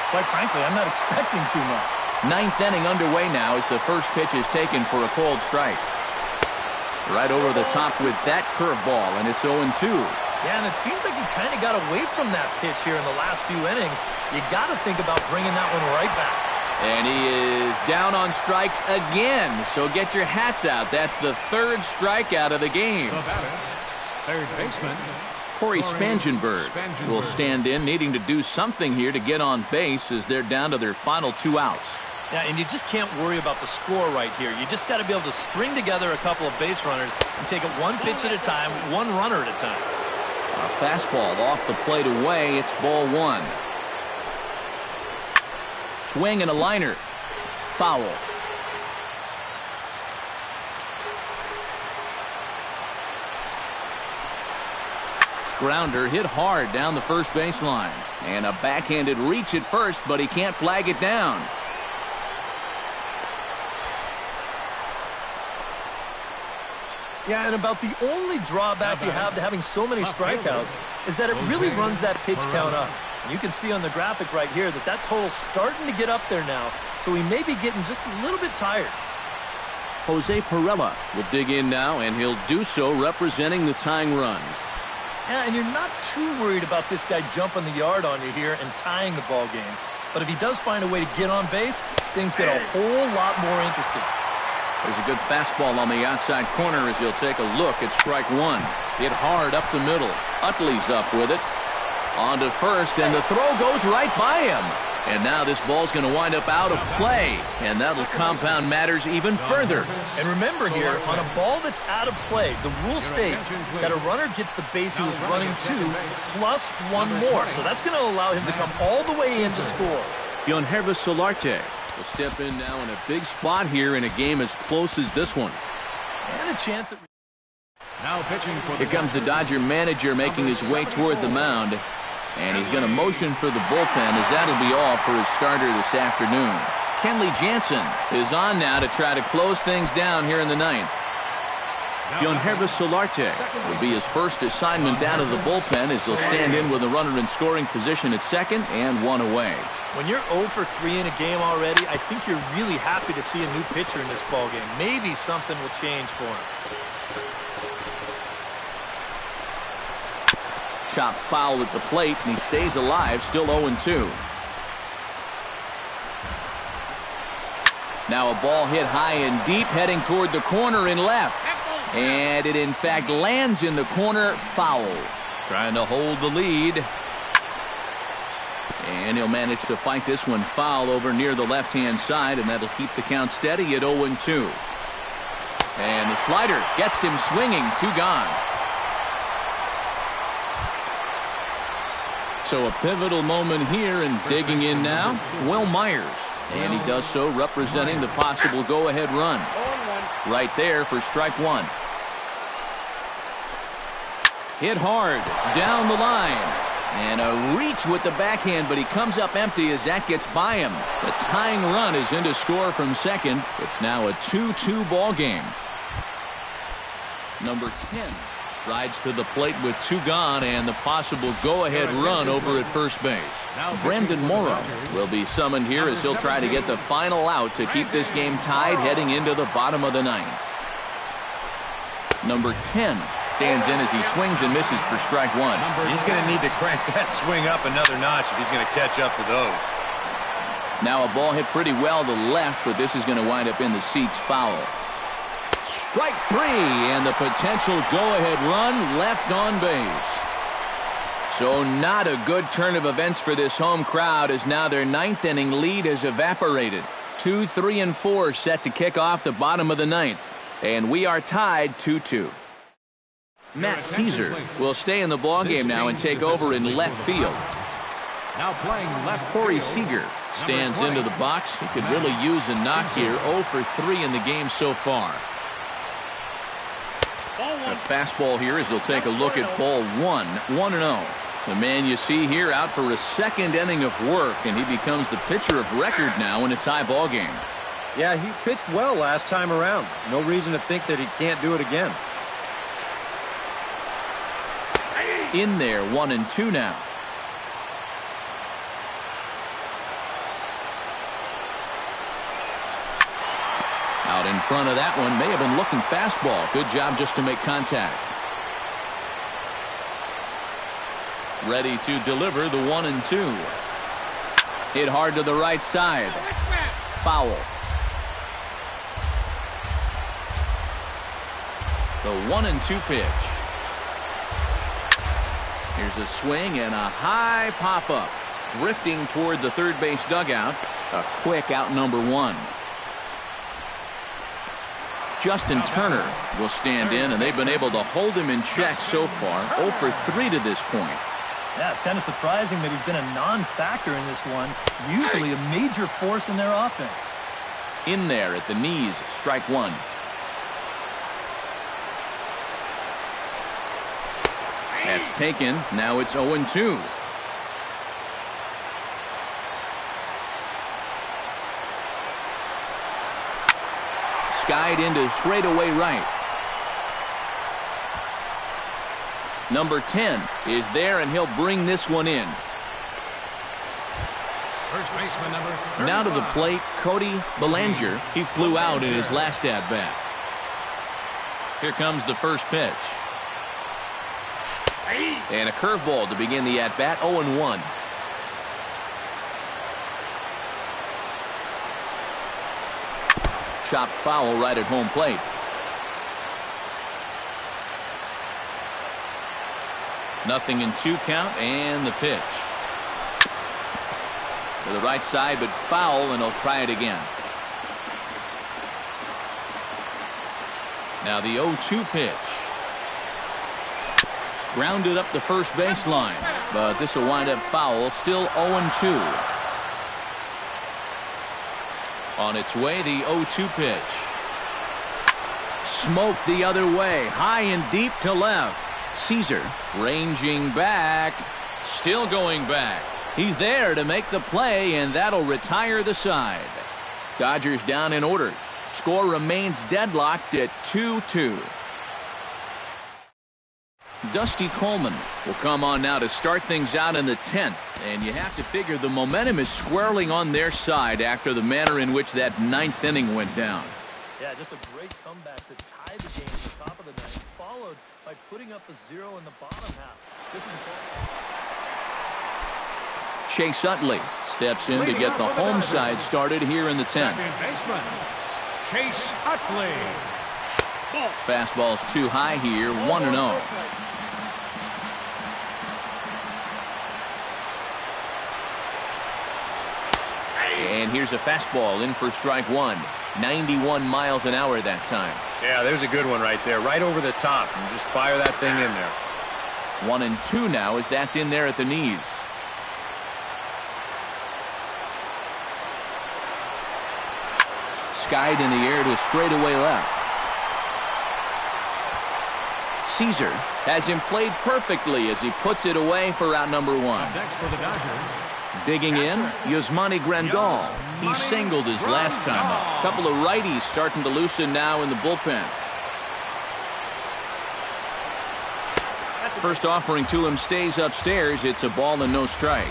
quite frankly, I'm not expecting too much. 9th inning underway now as the first pitch is taken for a cold strike. Right over the top with that curveball, and it's 0-2. Yeah, and it seems like you kind of got away from that pitch here in the last few innings. You got to think about bringing that one right back. And he is down on strikes again, so get your hats out. That's the 3rd strikeout of the game. The batter, third baseman, Corey Spangenberg will stand in, needing to do something here to get on base as they're down to their final 2 outs. Yeah, and you just can't worry about the score right here. You just got to be able to string together a couple of base runners and take it one pitch at a time, one runner at a time. A fastball off the plate away. It's ball 1. Swing and a liner. Foul. Grounder hit hard down the first baseline. And a backhanded reach at first, but he can't flag it down. Yeah, and about the only drawback you have to having so many strikeouts is that it really runs that pitch count up. And you can see on the graphic right here that total's starting to get up there now, so he may be getting just a little bit tired. Jose Pirela will dig in now, and he'll do so representing the tying run. Yeah, and you're not too worried about this guy jumping the yard on you here and tying the ball game. But if he does find a way to get on base, things get a whole lot more interesting. There's a good fastball on the outside corner as he'll take a look at strike 1. Hit hard up the middle. Utley's up with it. On to first, and the throw goes right by him. And now this ball's going to wind up out of play, and that'll compound matters even further. And remember here, on a ball that's out of play, the rule states that a runner gets the base he was running to plus 1 more. So that's going to allow him to come all the way in to score. Yonhervis Solarte will step in now in a big spot here in a game as close as this one. And a chance at... Now pitching for the Here comes the Dodger manager making his way toward the mound. And he's going to motion for the bullpen as that'll be all for his starter this afternoon. Kenley Jansen is on now to try to close things down here in the 9th. Yonhervis Solarte Will be his first assignment out of the bullpen as he'll stand in with a runner in scoring position at second and 1 away. When you're 0 for 3 in a game already, I think you're really happy to see a new pitcher in this ballgame. Maybe something will change for him. Chop foul at the plate, and he stays alive, still 0-2. Now a ball hit high and deep, heading toward the corner in left. And it, in fact, lands in the corner, foul. Trying to hold the lead. And he'll manage to fight this one foul over near the left-hand side, and that'll keep the count steady at 0-2. And the slider gets him swinging, 2 gone. So a pivotal moment here, and digging in now, Will Myers. And he does so representing the possible go-ahead run. Right there for strike 1. Hit hard down the line. And a reach with the backhand, but he comes up empty as that gets by him. The tying run is in to score from second. It's now a 2-2 ball game. Number 10 rides to the plate with 2 gone and the possible go-ahead run over at first base. Brandon Morrow will be summoned here as he'll try to get the final out to keep this game tied heading into the bottom of the 9th. Number 10 stands in as he swings and misses for strike 1. He's going to need to crank that swing up another notch if he's going to catch up to those. Now a ball hit pretty well to left, but this is going to wind up in the seats, foul. Strike 3, and the potential go-ahead run left on base. So not a good turn of events for this home crowd as now their 9th inning lead has evaporated. 2, 3, and 4 set to kick off the bottom of the 9th. And we are tied 2-2. Matt Caesar will stay in the ballgame now and take over in left field. Now playing left. Corey Seager stands into the box. He could really use a knock here. 0 for 3 in the game so far. A fastball here as they'll take a look at ball 1, 1-0. The man you see here out for a second inning of work, and he becomes the pitcher of record now in a tie ball game. Yeah, he pitched well last time around. No reason to think that he can't do it again. In there, 1-2 now. Out in front of that one, may have been looking fastball. Good job just to make contact. Ready to deliver the 1-2. Hit hard to the right side. Foul. The 1-2 pitch. Here's a swing and a high pop-up. Drifting toward the third base dugout. A quick out number 1. Justin Turner will stand in, and they've been able to hold him in check so far. 0 for 3 to this point. Yeah, it's kind of surprising that he's been a non-factor in this one. Usually a major force in their offense. In there at the knees, strike 1. That's taken. Now it's 0-2. Skied into straightaway right. Number 10 is there, and he'll bring this one in. First baseman number 35. Now to the plate, Cody Bellinger. He flew out in his last at-bat. Here comes the first pitch. And a curveball to begin the at-bat, 0-1. Chopped foul right at home plate. Nothing in 2 count, and the pitch. To the right side, but foul, and he'll try it again. Now the 0-2 pitch. Grounded up the first baseline, but this will wind up foul. Still 0-2. On its way, the 0-2 pitch. Smoked the other way, high and deep to left. Caesar ranging back, still going back. He's there to make the play, and that'll retire the side. Dodgers down in order. Score remains deadlocked at 2-2. Dusty Coleman will come on now to start things out in the 10th, and you have to figure the momentum is swirling on their side after the manner in which that 9th inning went down. Yeah, just a great comeback to tie the game at the top of the 9th, followed by putting up a 0 in the bottom half. This is Chase Utley steps in to get the home side started here in the 10th. Second baseman, Chase Utley. Fastball's too high here, 1-0. And here's a fastball in for strike 1. 91 miles an hour that time. Yeah, there's a good one right there. Right over the top. And just fire that thing in there. 1-2 now as that's in there at the knees. Skied in the air to straightaway left. Caesar has him played perfectly as he puts it away for out number 1. Next for the Dodgers. Digging in, Yasmani Grandal. He singled his last time up. Couple of righties starting to loosen now in the bullpen. First offering to him stays upstairs. It's a ball and no strikes.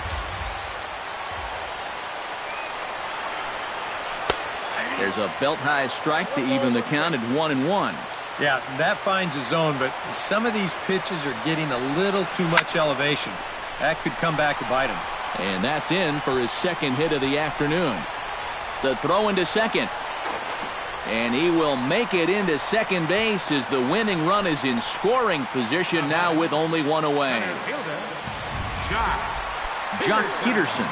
There's a belt-high strike to even the count at 1-1. Yeah, that finds a zone, but some of these pitches are getting a little too much elevation. That could come back to bite him. And that's in for his second hit of the afternoon. The throw into second. And he will make it into second base as the winning run is in scoring position now with only 1 away. Jock Peterson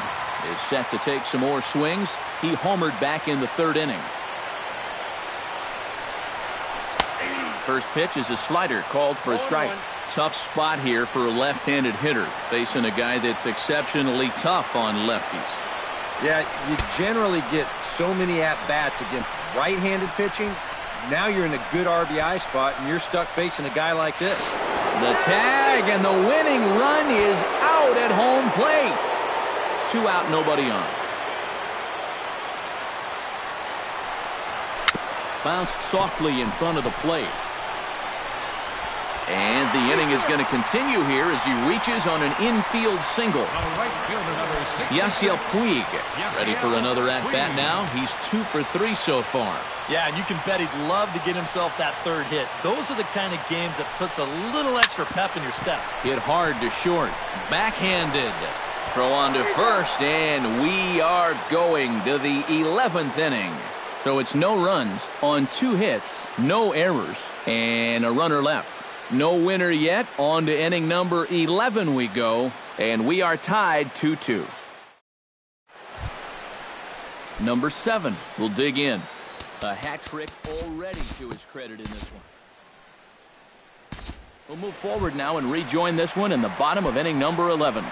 is set to take some more swings. He homered back in the 3rd inning. First pitch is a slider called for a strike. Tough spot here for a left-handed hitter, facing a guy that's exceptionally tough on lefties. Yeah, you generally get so many at-bats against right-handed pitching. Now you're in a good RBI spot, and you're stuck facing a guy like this. The tag, and the winning run is out at home plate. 2 out, nobody on. Bounced softly in front of the plate. And the inning is going to continue here as he reaches on an infield single. Yasiel Puig ready for another at-bat now. He's 2 for 3 so far. Yeah, and you can bet he'd love to get himself that 3rd hit. Those are the kind of games that puts a little extra pep in your step. Hit hard to short. Backhanded. Throw on to first, and we are going to the 11th inning. So it's no runs on 2 hits, no errors, and a runner left. No winner yet. On to inning number 11 we go, and we are tied 2-2. Number 7 will dig in. A hat trick already to his credit in this one. We'll move forward now and rejoin this one in the bottom of inning number 11.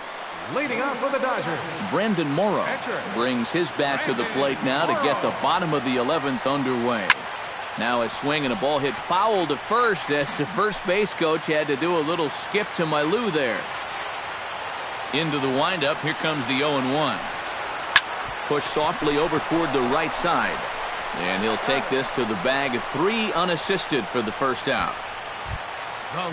Leading off for the Dodgers, Brandon Morrow brings his bat to the plate now to get the bottom of the 11th underway. Now a swing and a ball hit foul to first as the first base coach had to do a little skip to my Lou there. Into the windup, here comes the 0-1. Pushed softly over toward the right side. And he'll take this to the bag at 3 unassisted for the first out.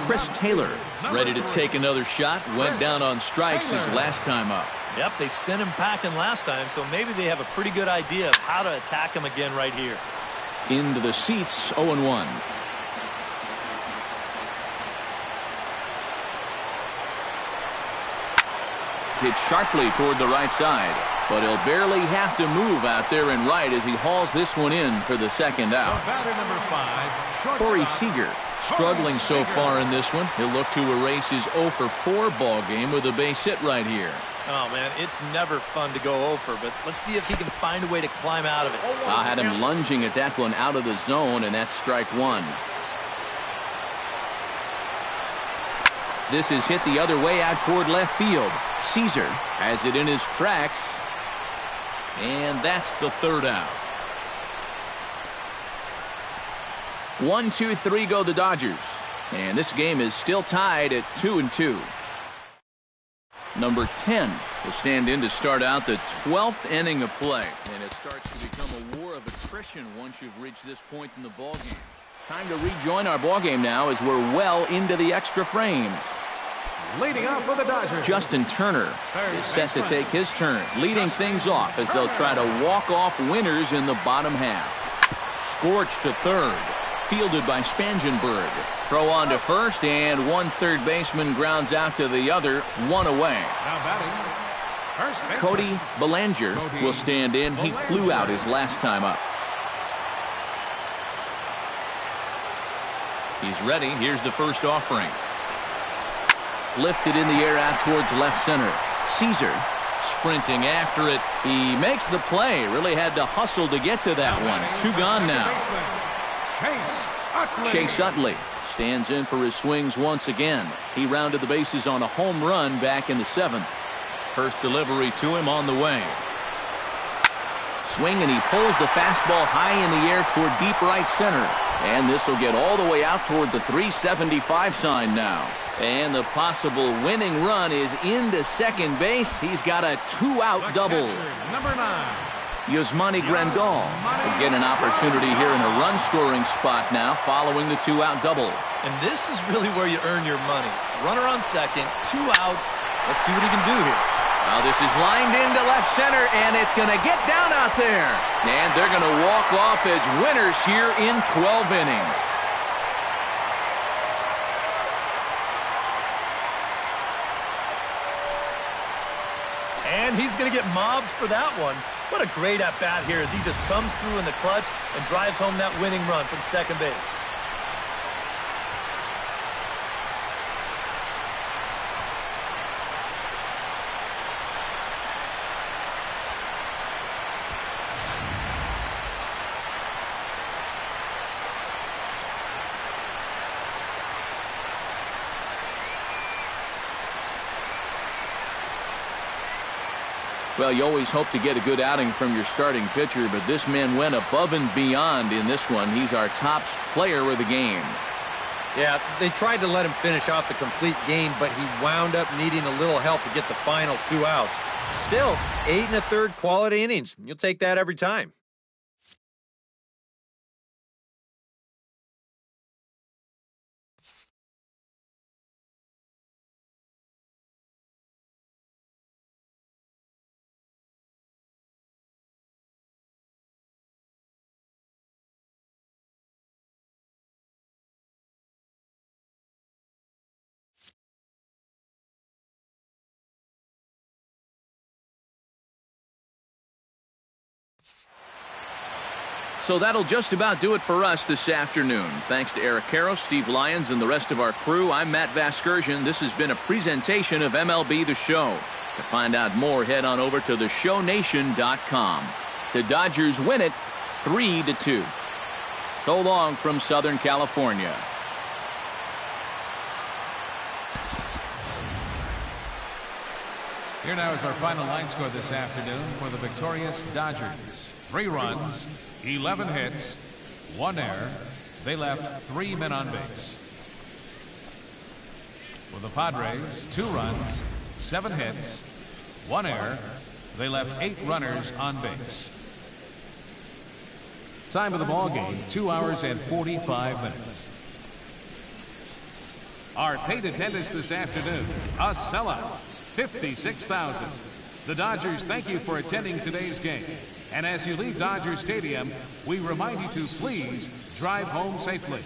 Chris Taylor ready to take another shot. Went down on strikes his last time up. Yep, they sent him packing last time, so maybe they have a pretty good idea of how to attack him again right here. Into the seats, 0-1. Hit sharply toward the right side, but he'll barely have to move out there and right as he hauls this one in for the second out. batter number 5, Corey Seager struggling so far in this one. He'll look to erase his 0-for-4 ball game with a base hit right here. Oh, man, it's never fun to go over, but let's see if he can find a way to climb out of it. I had him lunging at that one out of the zone, and that's strike 1. This is hit the other way out toward left field. Caesar has it in his tracks, and that's the third out. 1, 2, 3 go the Dodgers, and this game is still tied at 2-2. Number 10 will stand in to start out the 12th inning of play, and it starts to become a war of attrition once you've reached this point in the ballgame. Time to rejoin our ballgame now as we're well into the extra frames. leading off for the Dodgers. Justin Turner is set to take his turn, leading things off as they'll try to walk off winners in the bottom half. Scorched to third, fielded by Spangenberg. Throw on to first, and one third baseman grounds out to the other, one away. Now batting, first baseman Cody Bellinger will stand in. He flew out his last time up. He's ready. Here's the first offering. Lifted in the air out towards left center. Caesar sprinting after it. He makes the play. Really had to hustle to get to that one. Two gone now. Chase Utley stands in for his swings once again. He rounded the bases on a home run back in the 7th. First delivery to him on the way. Swing, and he pulls the fastball high in the air toward deep right center. And this will get all the way out toward the 375 sign now. And the possible winning run is into second base. He's got a two-out double. Number 9. Yasmani Grandal will get an opportunity here in a run-scoring spot now following the two-out double. And this is really where you earn your money. Runner on second, 2 outs. Let's see what he can do here. Now this is lined into left center, and it's going to get down out there. And they're going to walk off as winners here in 12 innings. And he's going to get mobbed for that one. What a great at-bat here as he just comes through in the clutch and drives home that winning run from second base. Well, you always hope to get a good outing from your starting pitcher, but this man went above and beyond in this one. He's our top player of the game. Yeah, they tried to let him finish off the complete game, but he wound up needing a little help to get the final 2 outs. Still, 8 1/3 quality innings. You'll take that every time. So that'll just about do it for us this afternoon. Thanks to Eric Karros, Steve Lyons, and the rest of our crew, I'm Matt Vasgersian. This has been a presentation of MLB The Show. To find out more, head on over to theshownation.com. The Dodgers win it 3-2. So long from Southern California. Here now is our final line score this afternoon for the victorious Dodgers. 3 runs, 11 hits, 1 error. They left 3 men on base. For the Padres, 2 runs, 7 hits, 1 error. They left 8 runners on base. Time of the ball game, 2 hours and 45 minutes. Our paid attendance this afternoon, a sellout, 56,000. The Dodgers thank you for attending today's game. And as you leave Dodger Stadium, we remind you to please drive home safely.